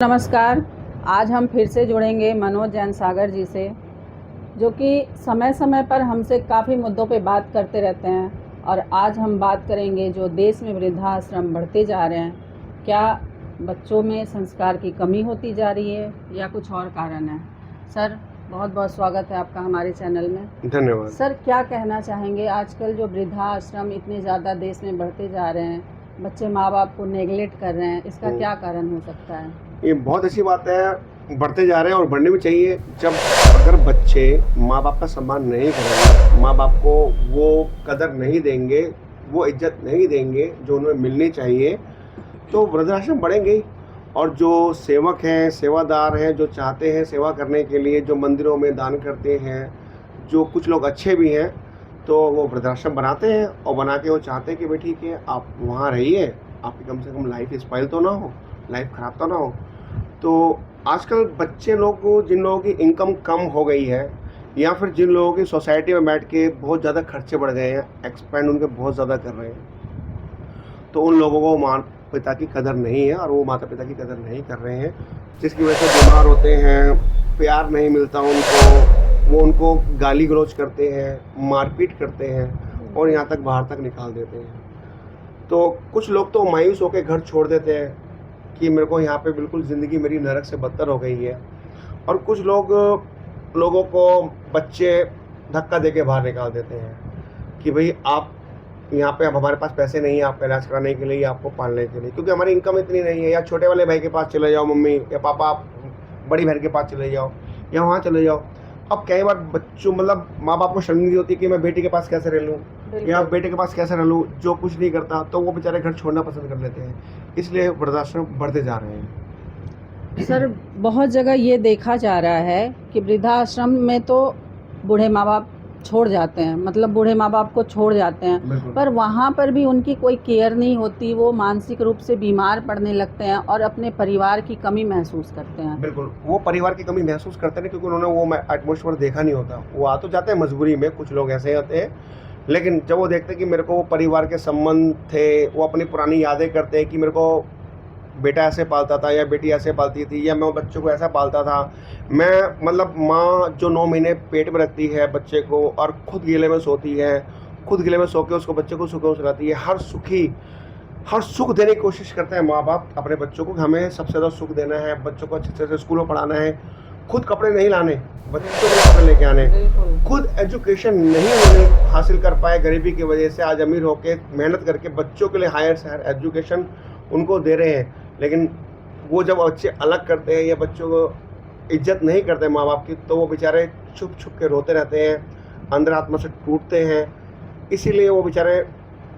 नमस्कार। आज हम फिर से जुड़ेंगे मनोज जैन सागर जी से, जो कि समय समय पर हमसे काफ़ी मुद्दों पे बात करते रहते हैं। और आज हम बात करेंगे जो देश में वृद्धाश्रम बढ़ते जा रहे हैं, क्या बच्चों में संस्कार की कमी होती जा रही है या कुछ और कारण है। सर, बहुत बहुत स्वागत है आपका हमारे चैनल में। धन्यवाद। सर, क्या कहना चाहेंगे, आजकल जो वृद्धाश्रम इतने ज़्यादा देश में बढ़ते जा रहे हैं, बच्चे माँ बाप को नेगलेक्ट कर रहे हैं, इसका क्या कारण हो सकता है? ये बहुत अच्छी बात है, बढ़ते जा रहे हैं और बढ़ने भी चाहिए। जब अगर बच्चे माँ बाप का सम्मान नहीं करेंगे, माँ बाप को वो कदर नहीं देंगे, वो इज्जत नहीं देंगे जो उन्हें मिलनी चाहिए, तो वृद्धाश्रम बढ़ेंगे ही। और जो सेवक हैं, सेवादार हैं, जो चाहते हैं सेवा करने के लिए, जो मंदिरों में दान करते हैं, जो कुछ लोग अच्छे भी हैं, तो वो वृद्धाश्रम बनाते हैं और बना के वो चाहते हैं कि भाई ठीक है, आप वहाँ रहिए, आपकी कम से कम लाइफ स्पाइल तो ना हो, लाइफ ख़राब तो ना हो। तो आजकल बच्चे लोग को, जिन लोगों की इनकम कम हो गई है या फिर जिन लोगों की सोसाइटी में बैठ के बहुत ज़्यादा खर्चे बढ़ गए हैं, एक्सपेंड उनके बहुत ज़्यादा कर रहे हैं, तो उन लोगों को माता पिता की कदर नहीं है और वो माता पिता की कदर नहीं कर रहे हैं, जिसकी वजह से बीमार होते हैं, प्यार नहीं मिलता उनको, वो उनको गाली गलौज करते हैं, मारपीट करते हैं और यहाँ तक बाहर तक निकाल देते हैं। तो कुछ लोग तो मायूस होकर घर छोड़ देते हैं कि मेरे को यहाँ पे बिल्कुल ज़िंदगी मेरी नरक से बदतर हो गई है। और कुछ लोगों को बच्चे धक्का देके बाहर निकाल देते हैं कि भाई आप यहाँ पे, अब हमारे पास पैसे नहीं है आपका इलाज कराने के लिए या आपको पालने के लिए, क्योंकि हमारी इनकम इतनी नहीं है। या छोटे वाले भाई के पास चले जाओ, मम्मी या पापा, आप बड़ी बहन के पास चले जाओ या वहाँ चले जाओ। अब कई बार बच्चों, मतलब माँ बाप को शर्म नहीं होती कि मैं बेटी के पास कैसे रह लूँ या बेटे के पास कैसे रह लूँ, जो कुछ नहीं करता, तो वो बेचारे घर छोड़ना पसंद कर लेते हैं। इसलिए वृद्धाश्रम बढ़ते जा रहे हैं। सर, बहुत जगह ये देखा जा रहा है कि वृद्धाश्रम में तो बूढ़े माँ बाप छोड़ जाते हैं, मतलब बूढ़े माँ बाप को छोड़ जाते हैं, पर वहाँ पर भी उनकी कोई केयर नहीं होती। वो मानसिक रूप से बीमार पड़ने लगते हैं और अपने परिवार की कमी महसूस करते हैं। बिल्कुल, वो परिवार की कमी महसूस करते हैं क्योंकि उन्होंने वो एटमॉस्फेयर देखा नहीं होता। वो आ तो जाते हैं मजबूरी में, कुछ लोग ऐसे होते हैं, लेकिन जब वो देखते हैं कि मेरे को वो परिवार के संबंध थे, वो अपनी पुरानी यादें करते हैं कि मेरे को बेटा ऐसे पालता था या बेटी ऐसे पालती थी या मैं बच्चों को ऐसा पालता था। मैं, मतलब माँ जो 9 महीने पेट में रखती है बच्चे को और खुद गीले में सोती है, खुद गीले में सो के उसको, बच्चे को सुकून सुलाती है, हर सुख देने की कोशिश करते हैं माँ बाप अपने बच्चों को। हमें सबसे ज़्यादा सुख देना है, बच्चों को अच्छे से स्कूल में पढ़ाना है, खुद कपड़े नहीं लाने, बच्चों को कपड़े लेके आने, खुद एजुकेशन नहीं उन्हें हासिल कर पाए गरीबी की वजह से, आज अमीर होके मेहनत करके बच्चों के लिए हायर से हायर एजुकेशन उनको दे रहे हैं। लेकिन वो जब बच्चे अलग करते हैं या बच्चों को इज्जत नहीं करते माँ बाप की, तो वो बेचारे छुप छुप के रोते रहते हैं, अंदर आत्मा से टूटते हैं। इसीलिए वो बेचारे,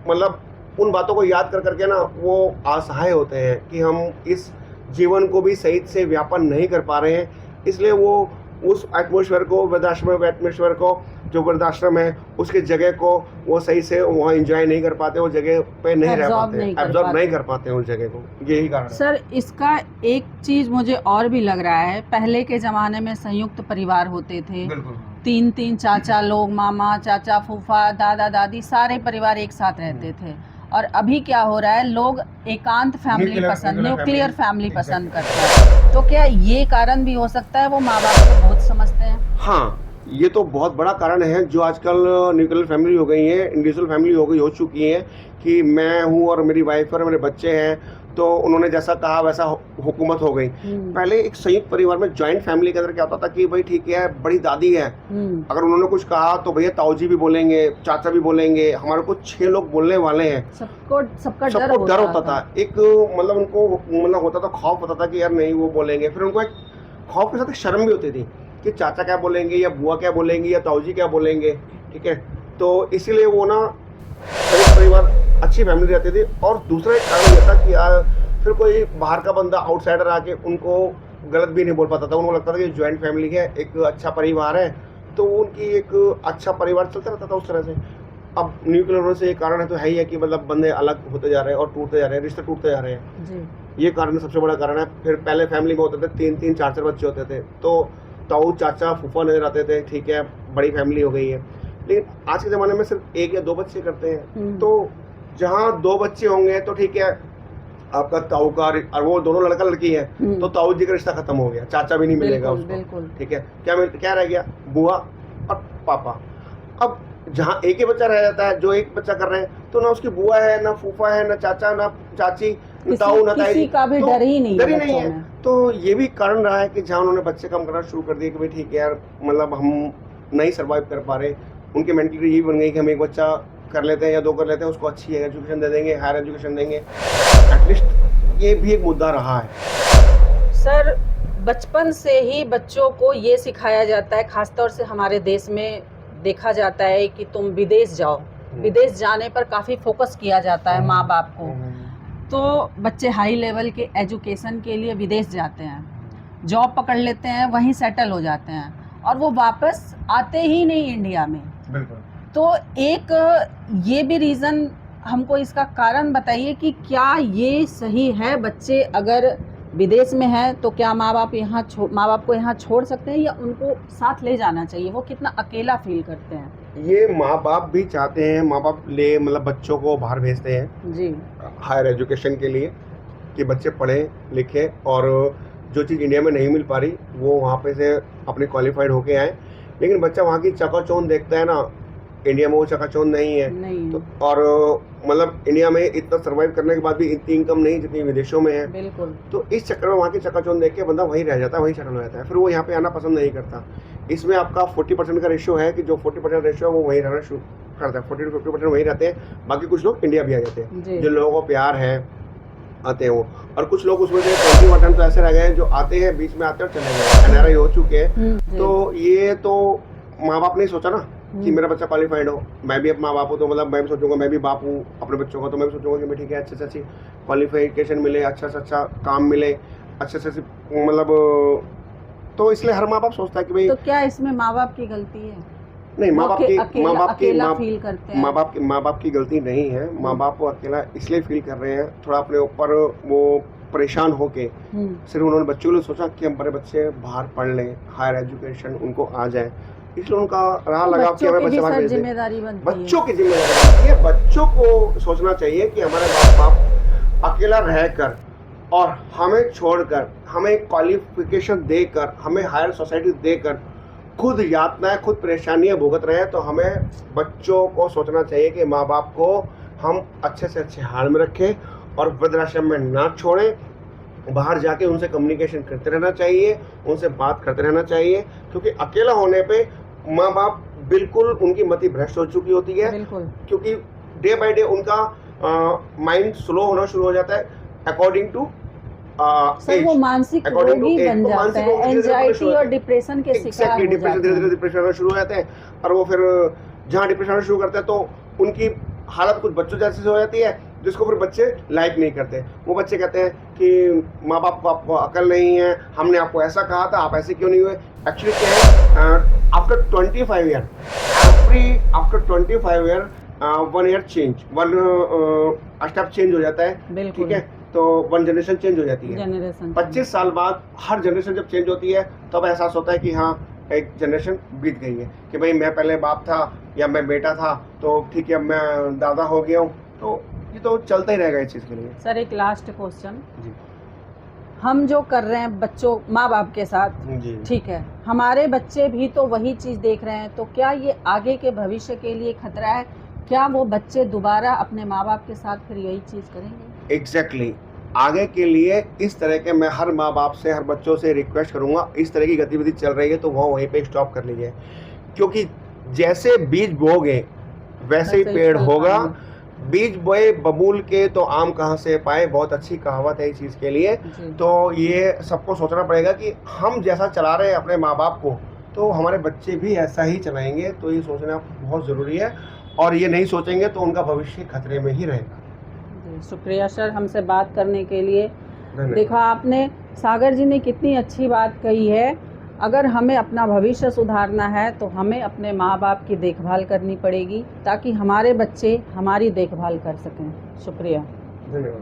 मतलब उन बातों को याद कर करके ना वो असहाय होते हैं कि हम इस जीवन को भी सही से व्यापन नहीं कर पा रहे हैं। इसलिए वो उस एटमॉस्फेयर को, वृद्धाश्रम एटमॉस्फेयर को, जो वृद्धाश्रम है उसकी जगह को वो सही से वहाँ एंजॉय नहीं कर पाते, वो जगह पे नहीं रह पाते, एब्जॉर्ब नहीं कर पाते उस जगह को। यही कारण है। सर, इसका एक चीज़ मुझे और भी लग रहा है, पहले के ज़माने में संयुक्त परिवार होते थे। बिल्कुल। 3-3 चाचा लोग, मामा चाचा फूफा दादा दादी, सारे परिवार एक साथ रहते थे। और अभी क्या हो रहा है, लोग एकांत फैमिली पसंद, न्यूक्लियर फैमिली पसंद करते हैं। तो क्या ये कारण भी हो सकता है, वो माँ बाप को बहुत समझते हैं? हाँ, ये तो बहुत बड़ा कारण है। जो आजकल न्यूक्लियर फैमिली हो गई है, इंडिविजुअल फैमिली हो चुकी है कि मैं हूँ और मेरी वाइफ और मेरे बच्चे हैं, तो उन्होंने जैसा कहा वैसा हुकूमत हो गई। पहले एक संयुक्त परिवार में, जॉइंट फैमिली के अंदर क्या होता था कि भाई ठीक है, बड़ी दादी है, अगर उन्होंने कुछ कहा तो भैया ताऊजी भी बोलेंगे, चाचा भी बोलेंगे, हमारे को 6 लोग बोलने वाले हैं, सबका डर होता था। एक, मतलब उनको, मतलब होता था, खौफ होता था कि यार नहीं वो बोलेंगे। फिर उनको एक खौफ के साथ एक शर्म भी होती थी कि चाचा क्या बोलेंगे या बुआ क्या बोलेंगी या ताऊजी क्या बोलेंगे, ठीक है। तो इसीलिए वो ना संयुक्त परिवार अच्छी फैमिली रहती थी। और दूसरा एक कारण ये था कि यार फिर कोई बाहर का बंदा, आउटसाइडर आके उनको गलत भी नहीं बोल पाता था। उनको लगता था कि जॉइंट फैमिली है, एक अच्छा परिवार है, तो उनकी एक अच्छा परिवार चलता रहता था उस तरह से। अब न्यूक्लियर होने से ये कारण है तो है ही है कि मतलब बंदे अलग होते जा रहे हैं और टूटते जा रहे हैं, रिश्ते टूटते जा रहे हैं जी। ये कारण सबसे बड़ा कारण है। फिर पहले फैमिली में होते थे 3-3 4-4 बच्चे होते थे, तो ताऊ चाचा फूफा नजर आते थे, ठीक है, बड़ी फैमिली हो गई है। लेकिन आज के ज़माने में सिर्फ 1 या 2 बच्चे करते हैं। तो जहाँ 2 बच्चे होंगे तो ठीक है, आपका ताऊ का, और वो दोनों लड़का लड़की है तो ताऊ जी का रिश्ता खत्म हो गया, चाचा भी नहीं मिलेगा उसको। बिल्कुल। ठीक है, क्या रह गया, बुआ और पापा। अब जहाँ एक ही बच्चा रह जाता है, जो एक बच्चा कर रहे हैं, तो ना उसकी बुआ है, ना फूफा है, ना चाचा, ना चाची, ना ताऊ, ना ताई, किसी का भी तो डर ही नहीं है। तो ये भी कारण रहा है कि जहाँ उन्होंने बच्चे कम करना शुरू कर दिए कि भाई ठीक है यार, मतलब हम नहीं सर्वाइव कर पा रहे, उनकी मेंटलिटी ये बन गई कि हम एक बच्चा कर लेते हैं या दो कर लेते हैं, उसको अच्छी एजुकेशन दे देंगे, हायर एजुकेशन देंगे। एटलीस्ट ये भी एक मुद्दा रहा है। सर, बचपन से ही बच्चों को ये सिखाया जाता है, खासतौर से हमारे देश में देखा जाता है कि तुम विदेश जाओ, विदेश जाने पर काफ़ी फोकस किया जाता है माँ बाप को। तो बच्चे हाई लेवल के एजुकेशन के लिए विदेश जाते हैं, जॉब पकड़ लेते हैं, वहीं सेटल हो जाते हैं और वो वापस आते ही नहीं इंडिया में। बिल्कुल। तो एक ये भी रीज़न हमको इसका कारण बताइए कि क्या ये सही है, बच्चे अगर विदेश में है तो क्या माँ बाप को यहाँ छोड़ सकते हैं या उनको साथ ले जाना चाहिए? वो कितना अकेला फील करते हैं? ये माँ बाप भी चाहते हैं, माँ बाप ले मतलब बच्चों को बाहर भेजते हैं जी, हायर एजुकेशन के लिए कि बच्चे पढ़ें लिखें और जो चीज़ इंडिया में नहीं मिल पा रही वो वहाँ पे से अपने क्वालिफाइड होके आए। लेकिन बच्चा वहाँ की चकाचौंध देखता है ना, इंडिया में वो चकाचौंध नहीं है। तो और मतलब इंडिया में इतना सर्वाइव करने के बाद भी इतनी इनकम नहीं जितनी विदेशों में है। बिल्कुल। तो इस चक्कर में वहाँ की चकाचौंध देख के बंदा वहीं रह जाता है, वहीं सेटल हो जाता है, फिर वो यहाँ पे आना पसंद नहीं करता। इसमें आपका 40% का रेशियो है कि जो 40% रेशियो है वो वहीं रहना शुरू करता है, 40 to 50% वहीं रहते हैं, बाकी कुछ लोग इंडिया भी आ जाते हैं। जिन लोगों को प्यार है आते हैं वो, और कुछ लोग उसमें से 20% तो ऐसे रह गए जो आते हैं, बीच में आते हैं और चले गए, एनआरआई हो चुके हैं। तो ये तो माँ बाप ने सोचा ना कि मेरा बच्चा क्वालिफाइड हो, मैं भी अब माँ बाप हूँ तो मतलब मैं भी सोचूंगा, मैं भी बाप हूँ अपने बच्चों का, तो मैं भी सोचूंगा कि मैं ठीक है अच्छे से अच्छी क्वालिफिकेशन मिले, अच्छा से अच्छा काम मिले, अच्छे से मतलब, तो इसलिए हर माँ बाप सोचता है कि भाई। तो क्या इसमें माँ बाप की गलती है? नहीं, माँ बाप की गलती नहीं है। माँ बाप को अकेला इसलिए फील कर रहे हैं, थोड़ा अपने ऊपर वो परेशान होके सिर्फ उन्होंने बच्चों के लिए सोचा कि हम बड़े बच्चे बाहर पढ़ लें, हायर एजुकेशन उनको आ जाए, इसलिए उनका राह लगा कि हमें बच्चे बाहर भेज दें। बच्चों की जिम्मेदारी बनती है, बच्चों को सोचना चाहिए कि हमारे बाप अकेला रहकर और हमें छोड़कर, हमें क्वालिफिकेशन देकर, हमें हायर सोसाइटी देकर खुद यातनाएं, खुद परेशानियां भुगत रहे हैं। तो हमें बच्चों को सोचना चाहिए कि माँ बाप को हम अच्छे से अच्छे हाल में रखें और वृद्धाश्रम में ना छोड़ें, बाहर जाके उनसे कम्युनिकेशन करते रहना चाहिए, उनसे बात करते रहना चाहिए, क्योंकि अकेला होने पे माँ बाप बिल्कुल उनकी मति भ्रष्ट हो चुकी होती है, क्योंकि डे बाय डे उनका माइंड स्लो होना शुरू हो जाता है अकॉर्डिंग टू सर, वो मानसिक रोगी बन जाता है, एंजाइटी और डिप्रेशन के शिकार हो जाते हैं। धीरे-धीरे डिप्रेशन आना शुरू हो जाते हैं और वो फिर जहाँ डिप्रेशन आना शुरू करते हैं तो उनकी हालत कुछ बच्चों जैसी हो जाती है, जिसको फिर बच्चे लाइक नहीं करते। वो बच्चे कहते हैं कि माँ बाप को आपको अकल नहीं है, हमने आपको ऐसा कहा था, आप ऐसे क्यों नहीं हुए। एक्चुअली क्या है, after 25 year, after 25 year 1 year change, 1 step change हो जाता है, ठीक है। तो 1 जनरेशन चेंज हो जाती है। 25 साल बाद हर जनरेशन जब चेंज होती है तब एहसास होता है कि हाँ एक जनरेशन बीत गई है, कि भाई मैं पहले बाप था या मैं बेटा था, तो ठीक है अब मैं दादा हो गया हूँ। तो ये तो चलता ही रहेगा इस चीज़ के लिए। सर, एक लास्ट क्वेश्चन, हम जो कर रहे हैं बच्चों माँ बाप के साथ, ठीक है, हमारे बच्चे भी तो वही चीज़ देख रहे हैं, तो क्या ये आगे के भविष्य के लिए खतरा है? क्या वो बच्चे दोबारा अपने माँ बाप के साथ फिर यही चीज़ करेंगे? एग्जैक्टली। आगे के लिए इस तरह के मैं हर माँ बाप से, हर बच्चों से रिक्वेस्ट करूँगा, इस तरह की गतिविधि चल रही है तो वो वहीं पे स्टॉप कर लीजिए, क्योंकि जैसे बीज बोगे वैसे ही पेड़ होगा। बीज बोए बबूल के तो आम कहाँ से पाए, बहुत अच्छी कहावत है इस चीज़ के लिए। तो ये सबको सोचना पड़ेगा कि हम जैसा चला रहे हैं अपने माँ बाप को, तो हमारे बच्चे भी ऐसा ही चलाएंगे। तो ये सोचना बहुत ज़रूरी है, और ये नहीं सोचेंगे तो उनका भविष्य खतरे में ही रहेगा। शुक्रिया सर हमसे बात करने के लिए। देखा आपने, सागर जी ने कितनी अच्छी बात कही है। अगर हमें अपना भविष्य सुधारना है तो हमें अपने माँ बाप की देखभाल करनी पड़ेगी, ताकि हमारे बच्चे हमारी देखभाल कर सकें। शुक्रिया। धन्यवाद।